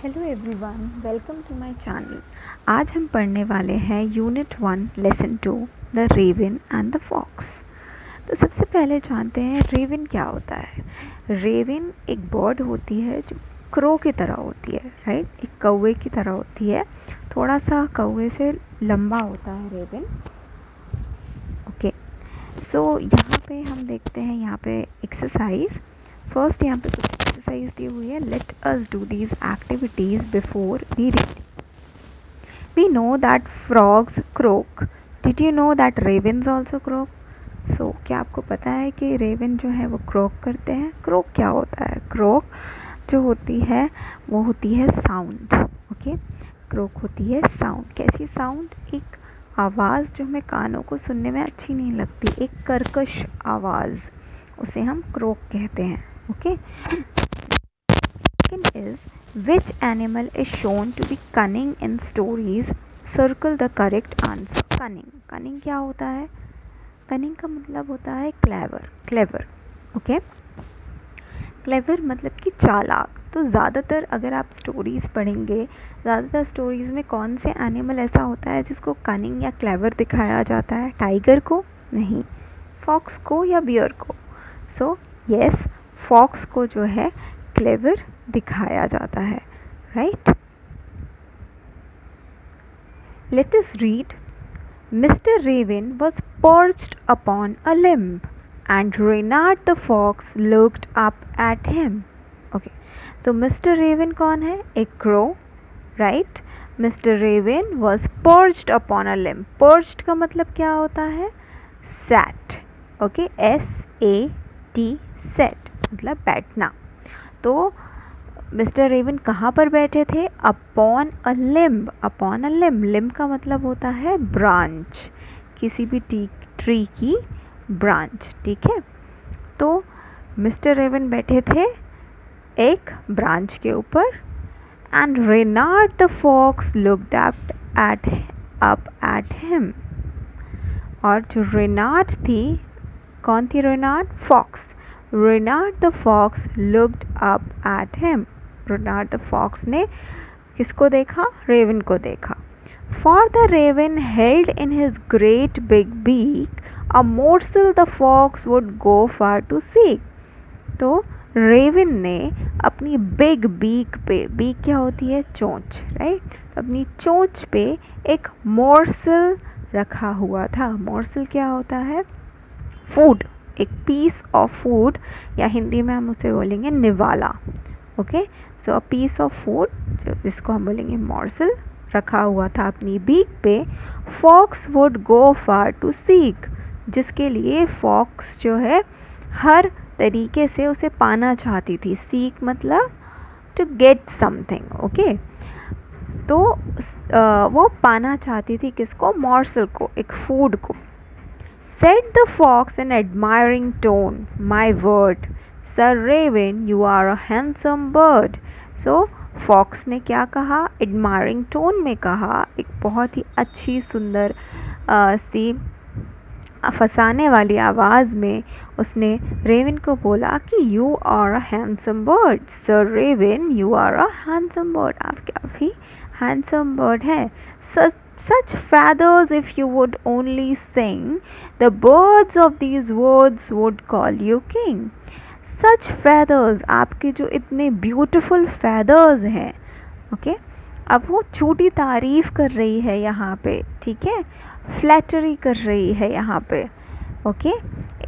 Hello everyone, welcome to my channel. आज हम पढ़ने वाले हैं unit 1 lesson 2 the raven and the fox. तो सबसे पहले जानते हैं रेवन क्या होता है। रेवन एक बर्ड होती है जो क्रो की तरह होती है, राइट, एक कौवे की तरह होती है। थोड़ा सा कौवे से लंबा होता है रेवन। ओके, सो यहाँ पे हम देखते हैं यहाँ पे एक्सरसाइज। फर्स्ट यहाँ पे कुछ एक्सरसाइज दी हुई है। Let us do these activities before we read. We know that frogs croak. Did you know that ravens also croak? So क्या आपको पता है कि रेवन जो है वो क्रोक करते हैं? क्रोक क्या होता है? क्रोक जो होती है वो होती है साउंड। ओके, क्रोक होती है साउंड। कैसी साउंड? एक आवाज़ जो हमें कानों को सुनने में अच्छी नहीं लगती, एक कर्कश आवाज़, उसे हम क्रोक कहते हैं। Okay, second is which animal is shown to be cunning in stories? Circle the correct answer. Cunning क्या होता है? cunning का मतलब होता है clever. ओके, क्लेवर मतलब कि चालाक। तो ज़्यादातर अगर आप स्टोरीज़ पढ़ेंगे, ज़्यादातर स्टोरीज़ में कौन से एनिमल ऐसा होता है जिसको कनिंग या क्लेवर दिखाया जाता है? टाइगर को नहीं, फॉक्स को या बियर को? सो यस, फॉक्स को जो है क्लेवर दिखाया जाता है, right. Let us read. Mister raven was perched upon a limb and Reynard the fox looked up at him. Okay, so Mr. Raven कौन है? एक crow, right? Mr. Raven was perched upon a limb. Perched का मतलब क्या होता है? Sat. Okay, S-A-T, sat मतलब बैठना। तो मिस्टर रेवन कहाँ पर बैठे थे? Upon a limb. Upon a limb, limb का मतलब होता है ब्रांच, किसी भी ट्री की ब्रांच, ठीक है। तो मिस्टर रेवन बैठे थे एक ब्रांच के ऊपर। And Renard the fox looked up at him. और जो रेनार्ड थी, कौन थी Renard? Fox. Renard the fox looked up at him. Renard the fox ने किसको देखा? रेवन को देखा। For the raven held in his great big beak a morsel the fox would go far to seek. तो Raven ने अपनी big beak पे, beak क्या होती है? चोंच, राइट। अपनी चोंच पे एक मोर्सल रखा हुआ था। मोर्सल क्या होता है? फूड, एक पीस ऑफ फूड, या हिंदी में हम उसे बोलेंगे निवाला। Okay, so a piece of food जिसको हम बोलेंगे मोर्सल रखा हुआ था अपनी बीक पे। Fox would go far to seek, जिसके लिए फॉक्स जो है हर तरीके से उसे पाना चाहती थी। सीक मतलब टू गेट समथिंग। ओके, तो वो पाना चाहती थी किसको? मॉर्सल को, एक फूड को। Said the fox in admiring tone, my word, Sir Raven, you are a handsome bird. So fox ने क्या कहा? एडमायरिंग टोन में कहा, एक बहुत ही अच्छी सुंदर सी फंसाने वाली आवाज़ में उसने रेवन को बोला कि you are a handsome bird. Sir raven, you are a handsome bird, आप काफ़ी हैंडसम बर्ड है। Such feathers, if you would only sing, the birds of these woods would call you king. Such feathers, आपके जो इतने beautiful feathers हैं, okay, अब वो छोटी तारीफ़ कर रही है यहाँ पे, ठीक है, फ्लैटरी कर रही है यहाँ पे। Okay,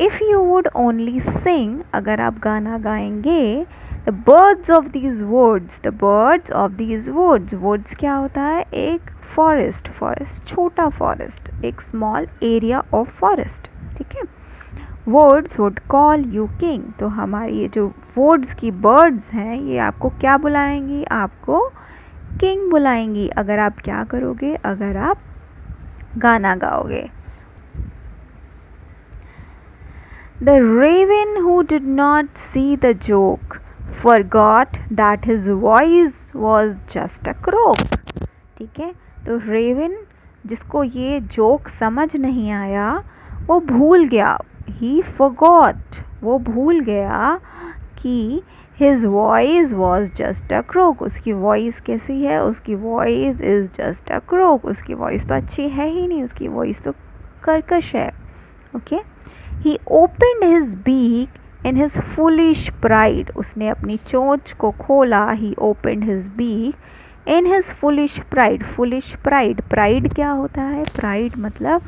if you would only sing, अगर आप गाना गाएंगे, the birds of these woods, the birds of these woods, woods क्या होता है? एक फॉरेस्ट, फॉरेस्ट छोटा फॉरेस्ट, एक स्मॉल एरिया ऑफ फॉरेस्ट, ठीक है। Words would call you king, तो हमारी ये जो वर्ड्स की बर्ड्स हैं ये आपको क्या बुलाएंगी? आपको किंग बुलाएंगी, अगर आप क्या करोगे? अगर आप गाना गाओगे। The raven who did not see the joke forgot that his voice was just a croak. ठीक है, तो रेवन जिसको ये जोक समझ नहीं आया वो भूल गया, he forgot, वो भूल गया कि His voice was just a croak. उसकी वॉइस कैसी है? उसकी voice is just a croak. उसकी वॉइस तो अच्छी है ही नहीं, उसकी वॉइस तो कर्कश है. Okay. He opened his beak in his foolish pride. उसने अपनी चोंच को खोला. He opened his beak in his foolish pride. Foolish pride. Pride क्या होता है? Pride मतलब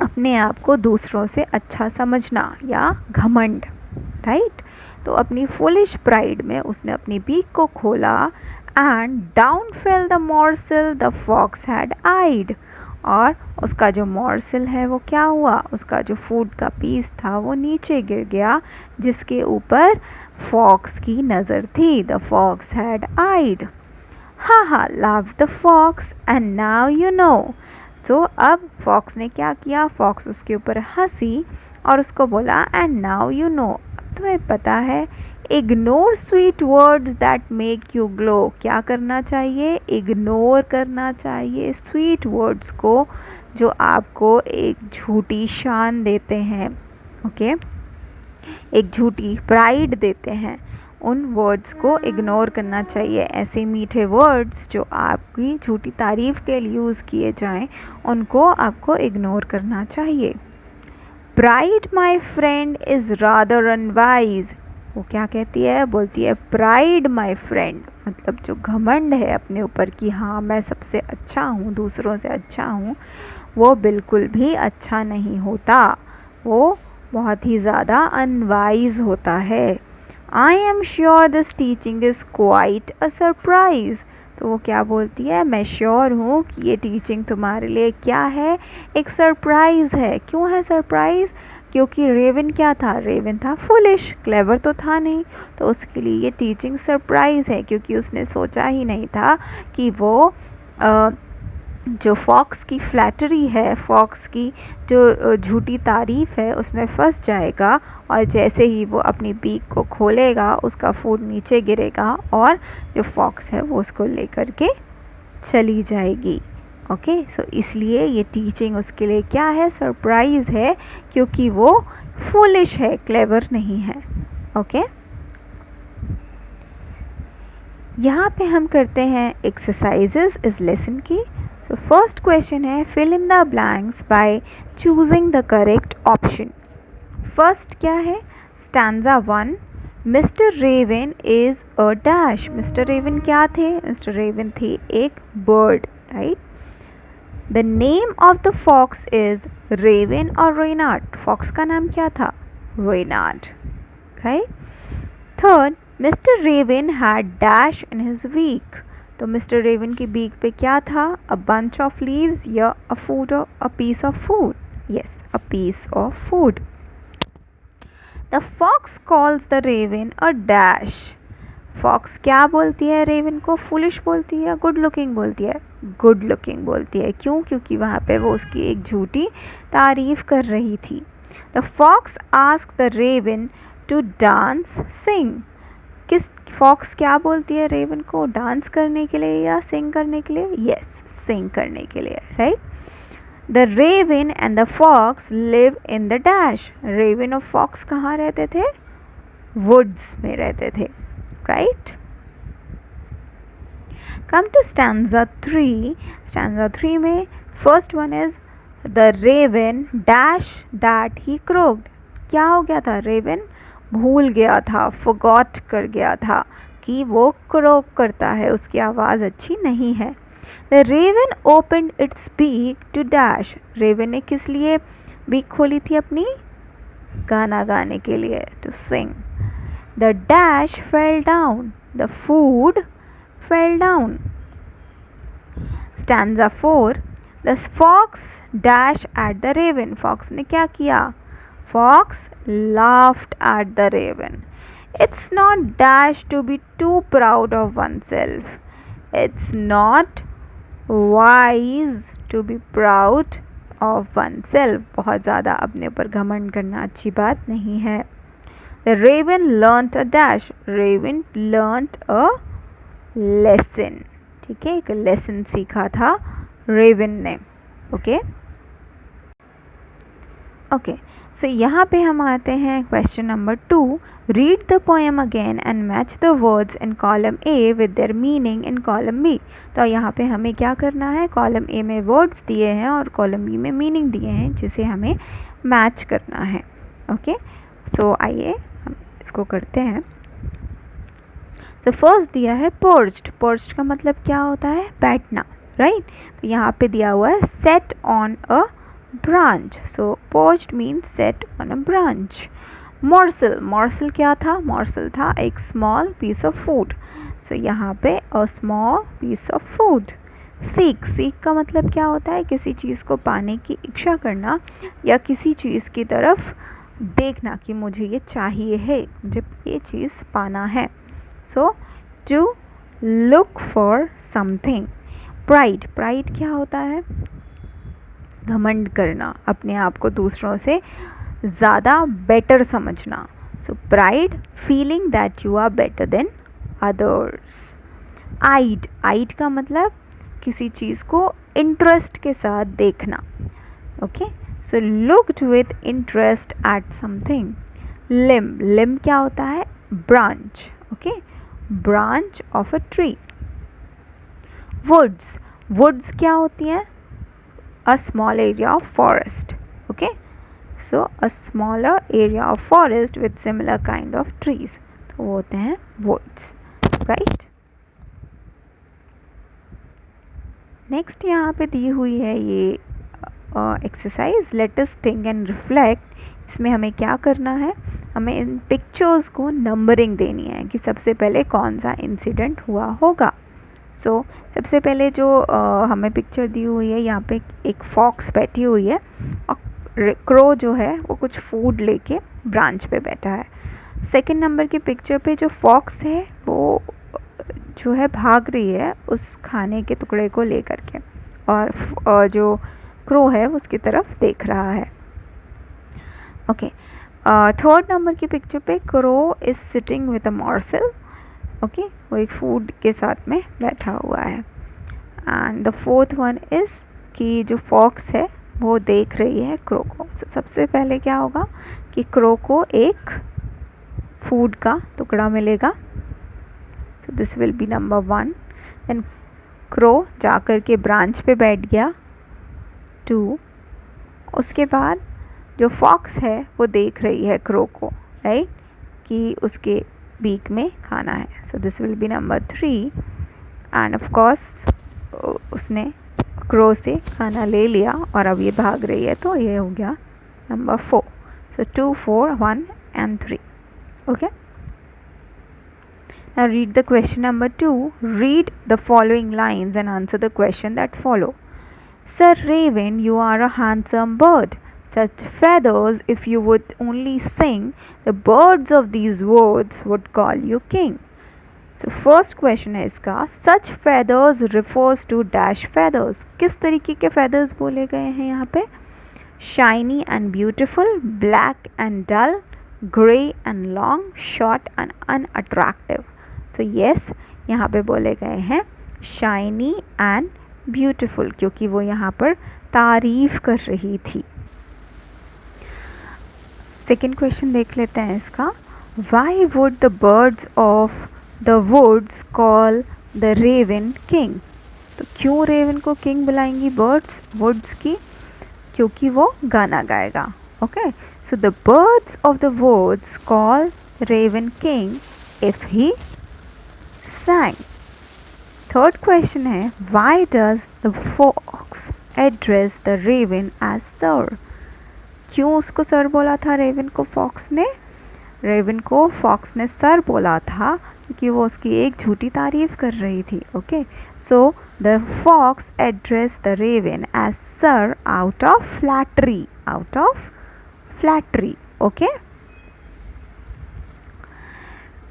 अपने आप को दूसरों से अच्छा समझना या घमंड, राइट. तो अपनी फुलिश प्राइड में उसने अपनी बीक को खोला. And down fell the morsel the fox had eyed. और उसका जो मॉर्सल है वो क्या हुआ? उसका जो फूड का पीस था वो नीचे गिर गया, जिसके ऊपर फॉक्स की नज़र थी. The fox had eyed. Ha ha laughed the fox and now you know. तो अब फॉक्स ने क्या किया? फॉक्स उसके ऊपर हंसी और उसको बोला एंड नाउ यू नो. तुम्हें पता है. Ignore sweet words that make you glow. क्या करना चाहिए? इग्नोर करना चाहिए स्वीट वर्ड्स को जो आपको एक झूठी शान देते हैं. ओके. एक झूठी प्राइड देते हैं. उन वर्ड्स को इग्नोर करना चाहिए. ऐसे मीठे वर्ड्स जो आपकी झूठी तारीफ़ के लिए यूज़ किए जाएं, उनको आपको इग्नोर करना चाहिए. Pride my friend is rather unwise. वो क्या कहती है? बोलती है प्राइड माई फ्रेंड, मतलब जो घमंड है अपने ऊपर कि हाँ मैं सबसे अच्छा हूँ, दूसरों से अच्छा हूँ, वो बिल्कुल भी अच्छा नहीं होता. वो बहुत ही ज़्यादा अनवाइज होता है. I am sure this teaching is quite a surprise. तो वो क्या बोलती है? मैं श्योर हूँ कि ये टीचिंग तुम्हारे लिए क्या है? एक सरप्राइज़ है. क्यों है सरप्राइज़? क्योंकि रेवन क्या था? रेवन था फुलिश, क्लेवर तो था नहीं. तो उसके लिए ये टीचिंग सरप्राइज़ है, क्योंकि उसने सोचा ही नहीं था कि वो जो फॉक्स की फ्लैटरी है, फॉक्स की जो झूठी तारीफ़ है, उसमें फंस जाएगा. और जैसे ही वो अपनी बीक को खोलेगा, उसका फूड नीचे गिरेगा और जो फॉक्स है वो उसको लेकर के चली जाएगी. ओके. सो इसलिए ये टीचिंग उसके लिए क्या है? सरप्राइज़ है, क्योंकि वो फूलिश है, क्लेवर नहीं है. ओके. यहाँ पे हम करते हैं एक्सरसाइजेस इस लेसन की. सो फर्स्ट क्वेश्चन है fill in the blanks by choosing the correct option. First क्या है? Stanza 1. Mister Raven is a dash. Mister Raven क्या थे? मिस्टर रेवन थे एक bird, right. The name of the fox is Raven और Reynard. Fox का नाम क्या था? Reynard, right. Third, Mister Raven had dash in his beak. तो मिस्टर रेवन की बीक पे क्या था? अ बंच ऑफ लीव्स या अ फूड और a piece of food. Yes, a piece of food. The fox calls the raven a dash. Fox क्या बोलती है रेवन को? फुलिश बोलती है, गुड लुकिंग बोलती है? गुड लुकिंग बोलती है. क्यों? क्योंकि वहाँ पे वो उसकी एक झूठी तारीफ़ कर रही थी. The fox ask the raven to dance sing. किस फॉक्स क्या बोलती है रेवन को? डांस करने के लिए या सिंग करने के लिए? यस, सिंग करने के लिए, right. The raven and the fox live in the dash. Raven और फॉक्स कहाँ रहते थे? वुड्स में रहते थे, right. Come to stanza 3. Stanza 3 में first one is the raven dash that he croaked. क्या हो गया था? रेवन भूल गया था, फॉरगॉट कर गया था कि वो क्रोक करता है, उसकी आवाज़ अच्छी नहीं है. The raven opened its beak to dash. Raven ने किस लिए बीक खोली थी अपनी? गाना गाने के लिए, to sing. The dash fell down. The food fell down. Stanza 4. The fox dash ate the raven. Fox ने क्या किया? Fox laughed at the raven. It's not dash to be too proud of oneself. It's not wise to be proud of oneself. बहुत ज़्यादा अपने ऊपर घमंड करना अच्छी बात नहीं है. The raven learnt a dash. Raven learnt a lesson. ठीक है, एक लेसन सीखा था रेवन ने. ओके. ओके, सो यहाँ पे हम आते हैं question number 2. Read the poem again and match the words in column A with their meaning in column B. तो यहाँ पे हमें क्या करना है, कॉलम ए में वर्ड्स दिए हैं और कॉलम बी में मीनिंग दिए हैं, जिसे हमें मैच करना है. ओके, सो आइए हम इसको करते हैं. तो फर्स्ट दिया है पर्च्ड. पर्च्ड का मतलब क्या होता है, बैठना, राइट. तो यहाँ पे दिया हुआ है set on a branch. So perched means set on a branch. Morsel. Morsel क्या था, morsel था एक small piece of food. So यहाँ पे a small piece of food. Seek. Seek का मतलब क्या होता है, किसी चीज़ को पाने की इच्छा करना या किसी चीज़ की तरफ देखना कि मुझे ये चाहिए है, मुझे ये चीज़ पाना है. So to look for something. Pride. Pride क्या होता है, घमंड करना, अपने आप को दूसरों से ज़्यादा बेटर समझना. So pride, feeling that you are better than others. Eyed. Eyed का मतलब किसी चीज़ को इंटरेस्ट के साथ देखना. Okay, so looked with interest at something. Limb. Limb क्या होता है, branch. Okay, branch of a tree. Woods. Woods क्या होती हैं, a small area of forest. Okay, so a smaller area of forest with similar kind of trees. तो वो होते हैं woods, right. नेक्स्ट यहाँ पे दी हुई है ये exercise, let us think and reflect. इसमें हमें क्या करना है, हमें इन पिक्चर्स को नंबरिंग देनी है कि सबसे पहले कौन सा इंसिडेंट हुआ होगा. सो सबसे पहले जो हमें पिक्चर दी हुई है, यहाँ पे एक फॉक्स बैठी हुई है और क्रो जो है वो कुछ फूड लेके ब्रांच पे बैठा है. सेकंड नंबर की पिक्चर पे जो फॉक्स है वो जो है भाग रही है उस खाने के टुकड़े को लेकर के, और जो क्रो है उसकी तरफ देख रहा है. ओके, थर्ड नंबर की पिक्चर पे crow is sitting with a morsel. Okay, वो एक फूड के साथ में बैठा हुआ है. And the fourth one is कि जो फॉक्स है वो देख रही है क्रो को. so, सबसे पहले क्या होगा कि क्रो को एक फूड का टुकड़ा मिलेगा. So this will be number 1. Then crow जाकर के ब्रांच पे बैठ गया. 2. उसके बाद जो फॉक्स है वो देख रही है क्रो को, राइट, कि उसके बीक में खाना है. सो this will be number 3. End of course उसने क्रो से खाना ले लिया और अब ये भाग रही है, तो ये हो गया number 4. So 2, 4, 1 and 3. Okay, now read the question number 2. Read the following lines and answer the question that follow. Sir Raven, you are a handsome bird. Such feathers, if you would only sing, the birds of these woods would call you king. So first question है इसका, such feathers refers to dash feathers. किस तरीके के feathers बोले गए हैं यहाँ पे, shiny and beautiful, black and dull, grey and long, short and unattractive. So yes, यहाँ पे बोले गए हैं shiny and beautiful, क्योंकि वो यहाँ पर तारीफ कर रही थी. सेकेंड क्वेश्चन देख लेते हैं इसका, why would the birds of the woods call the raven king. तो क्यों रेवन को किंग बुलाएंगी बर्ड्स वुड्स की, क्योंकि वो गाना गाएगा. Okay, so the birds of the woods call raven king if he sang. Third question है, why does the fox address the raven as sir. क्यों उसको सर बोला था रेवन को फॉक्स ने, रेवन को फॉक्स ने सर बोला था क्योंकि वो उसकी एक झूठी तारीफ कर रही थी. Okay, so the fox address the raven as sir out of flattery, out of flattery. Okay,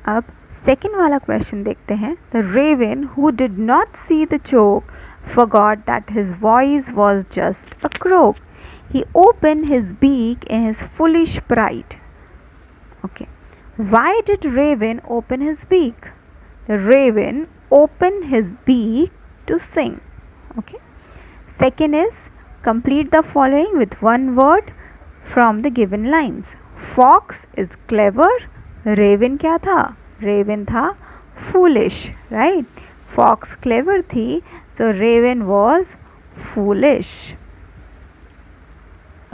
अब सेकेंड वाला क्वेश्चन देखते हैं. The raven who did not see the joke forgot that his voice was just a croak. He opened his beak in his foolish pride. Okay, why did Raven open his beak? The Raven opened his beak to sing. Okay, second is complete the following with one word. from the given lines. Fox is clever. Raven क्या था? Raven था foolish, right? Fox clever थी, so Raven was foolish.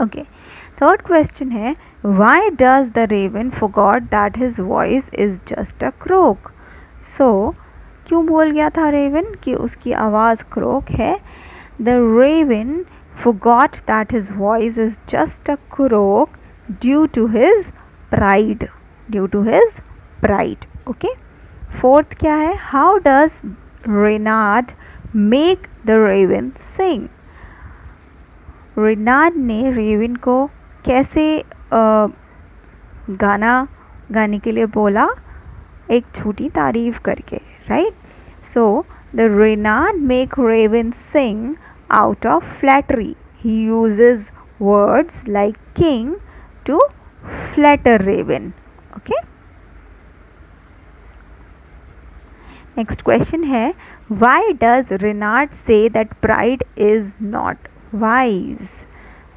Okay. Third question है, why does the raven forgot that his voice is just a croak? So क्यों भूल गया था raven कि उसकी आवाज़ croak है? The raven forgot that his voice is just a croak due to his pride. Due to his pride. Okay. Fourth क्या है? How does Reynard make the raven sing? रेनार्ड ने रेवन को कैसे गाना गाने के लिए बोला? एक छोटी तारीफ करके, right? So the Reynard make raven sing out of flattery. He uses words like king to flatter raven. Okay. Next question है, why does Reynard say that pride is not wise?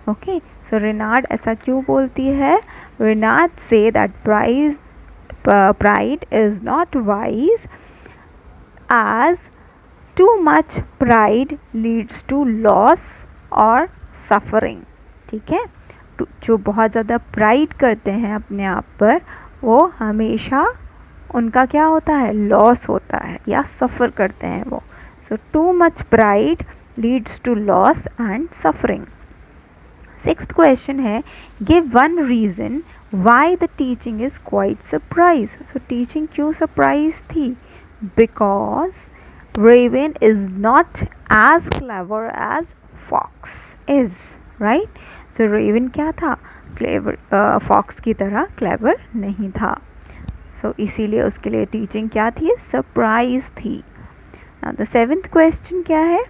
Okay. So Reynard ऐसा क्यों बोलती है? Reynard say that pride is not wise as too much pride leads to loss or suffering. ठीक है. जो बहुत ज़्यादा प्राइड करते हैं अपने आप पर, वो हमेशा उनका क्या होता है? लॉस होता है या सफ़र करते हैं वो. So too much pride leads to loss and suffering. Sixth question है, give one reason why the teaching is quite surprise. So teaching क्यों surprise थी? Because raven is not as clever as fox is, right? So raven क्या था? clever, fox की तरह clever नहीं था. So इसीलिए उसके लिए teaching क्या थी? surprise थी. Now the seventh question क्या है?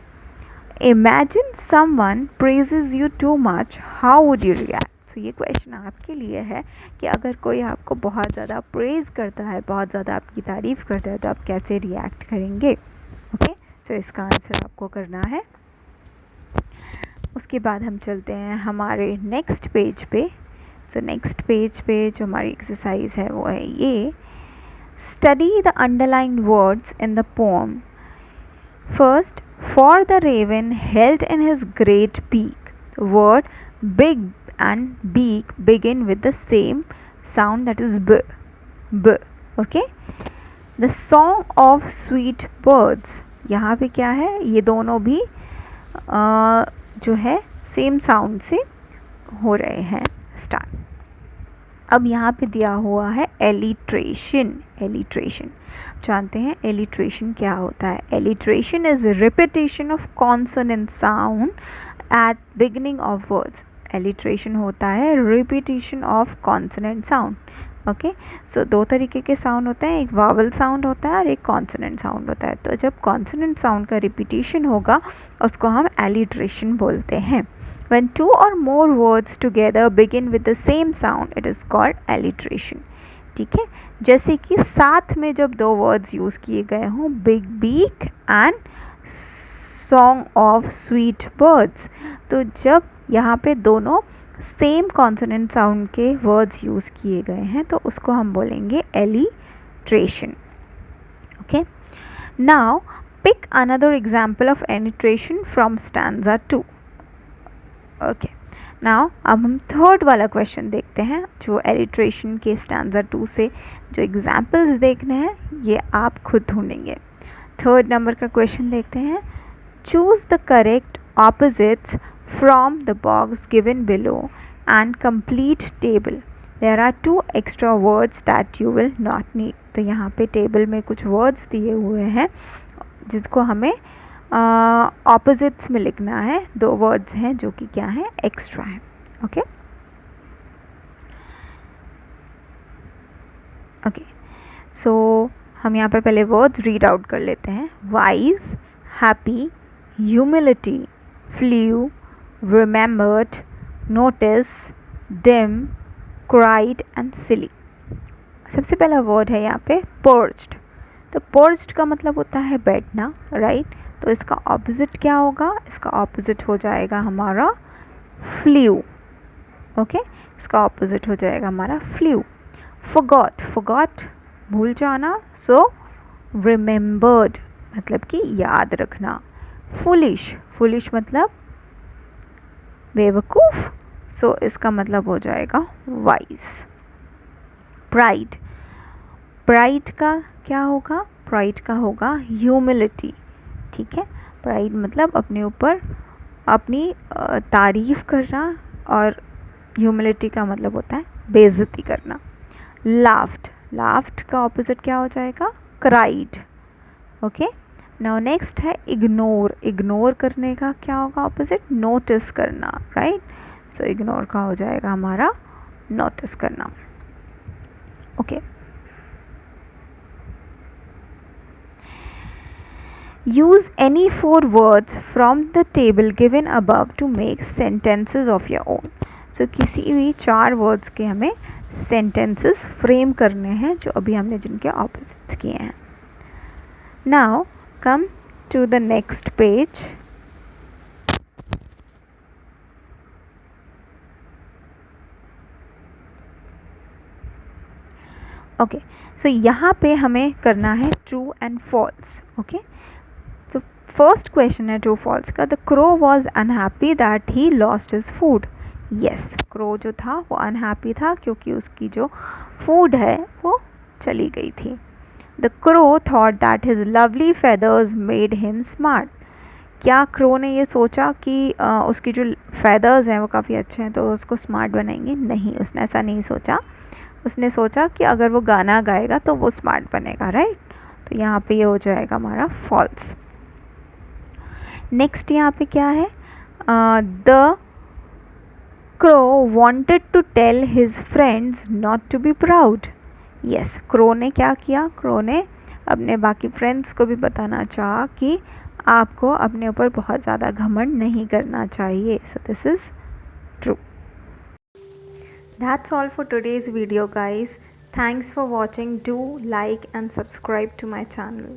Imagine someone praises you too much, how would you react? तो ये क्वेश्चन आपके लिए है कि अगर कोई आपको बहुत ज़्यादा प्रेज़ करता है, बहुत ज़्यादा आपकी तारीफ़ करता है, तो आप कैसे रिएक्ट करेंगे? ओके. तो इसका आंसर आपको करना है. उसके बाद हम चलते हैं हमारे नेक्स्ट पेज पे. सो नेक्स्ट पेज पे जो हमारी एक्सरसाइज है वो है ये, study the underlined words in the pome. First, for the raven held in his great beak. The word big and beak begin with the same sound, that is b. B. Okay. The song of sweet birds. यहाँ पे क्या है? ये दोनों भी जो है same sound से हो रहे हैं स्टार्ट. अब यहाँ पे दिया हुआ है एलिट्रेशन. एलिट्रेशन जानते हैं एलिट्रेशन क्या होता है? Alliteration is repetition of consonant sound at beginning of words. Alliteration होता है repetition of consonant sound. Okay. So दो तरीके के साउंड होते हैं, एक वावल साउंड होता है और एक कॉन्सोनेंट साउंड होता है. तो जब कॉन्सोनेंट साउंड का रिपीटेशन होगा उसको हम एलिट्रेशन बोलते हैं. When two or more words together begin with the same sound, it is called alliteration. ठीक है. जैसे कि साथ में जब दो वर्ड्स यूज़ किए गए हों, big beak and song of sweet birds. तो जब यहाँ पे दोनों सेम कॉन्सोनेंट साउंड के वर्ड्स यूज़ किए गए हैं तो उसको हम बोलेंगे alliteration. Okay. Now pick another example of alliteration from stanza 2. Okay. Now अब हम थर्ड वाला क्वेश्चन देखते हैं जो एलिट्रेशन के स्टैंजा 2 से जो एग्जाम्पल्स देखने हैं ये आप खुद ढूंढेंगे. थर्ड नंबर का क्वेश्चन देखते हैं. Choose the correct opposites from the box given below and complete table. There are 2 extra words that you will not need. तो यहाँ पे टेबल में कुछ वर्ड्स दिए हुए हैं जिसको हमें ऑपोजिट्स में लिखना है. 2 वर्ड्स हैं जो कि क्या है? एक्स्ट्रा है. ओके. ओके. सो हम यहाँ पे पहले वर्ड्स रीड आउट कर लेते हैं. Wise, happy, humility, flu, remembered, notice, dim, cried and silly. सबसे पहला वर्ड है यहाँ पे पर्च्ड. तो पर्च्ड का मतलब होता है बैठना, राइट? तो इसका ऑपोजिट क्या होगा? इसका ऑपोजिट हो जाएगा हमारा फ्लू. ओके, इसका ऑपोजिट हो जाएगा हमारा फ्लू. forgot, forgot भूल जाना, सो remembered मतलब कि याद रखना. foolish, foolish मतलब बेवकूफ़, सो इसका मतलब हो जाएगा वाइज. pride, pride का क्या होगा? pride का होगा humility. ठीक है, प्राइड मतलब अपने ऊपर अपनी तारीफ करना, और ह्यूमिलिटी का मतलब होता है बेइज्जती करना. लाफ्ड, लाफ्ड का ऑपोजिट क्या हो जाएगा? क्राइड. ओके, नाउ नेक्स्ट है इग्नोर. इग्नोर करने का क्या होगा ऑपोजिट? नोटिस करना, राइट. सो इग्नोर का हो जाएगा हमारा नोटिस करना. Okay, use any 4 words from the table given above to make sentences of your own. So किसी भी 4 वर्ड्स के हमें sentences फ्रेम करने हैं जो अभी हमने जिनके ऑपोजिट किए हैं. Now come to the next page. Okay, so यहाँ पे हमें करना है ट्रू एंड फॉल्स. ओके, तो फर्स्ट क्वेश्चन है ट्रू फॉल्स का. The crow was unhappy that he lost his food. Yes, crow जो था वो अनहैप्पी था क्योंकि उसकी जो फूड है वो चली गई थी. The crow thought that his lovely feathers made him smart. क्या क्रो ने ये सोचा कि उसकी जो फेदर्स हैं वो काफ़ी अच्छे हैं तो उसको स्मार्ट बनाएंगे? नहीं, उसने ऐसा नहीं सोचा. उसने सोचा कि अगर वो गाना गाएगा तो वो स्मार्ट बनेगा, राइट. तो यहाँ पे ये हो जाएगा हमारा फॉल्स. नेक्स्ट यहाँ पे क्या है? The crow wanted to tell his friends not to be proud. Yes, crow ने क्या किया? क्रो ने अपने बाकी फ्रेंड्स को भी बताना चाहा कि आपको अपने ऊपर बहुत ज़्यादा घमंड नहीं करना चाहिए. So this is true. That's all for today's video, guys. Thanks for watching. Do like and subscribe to my channel.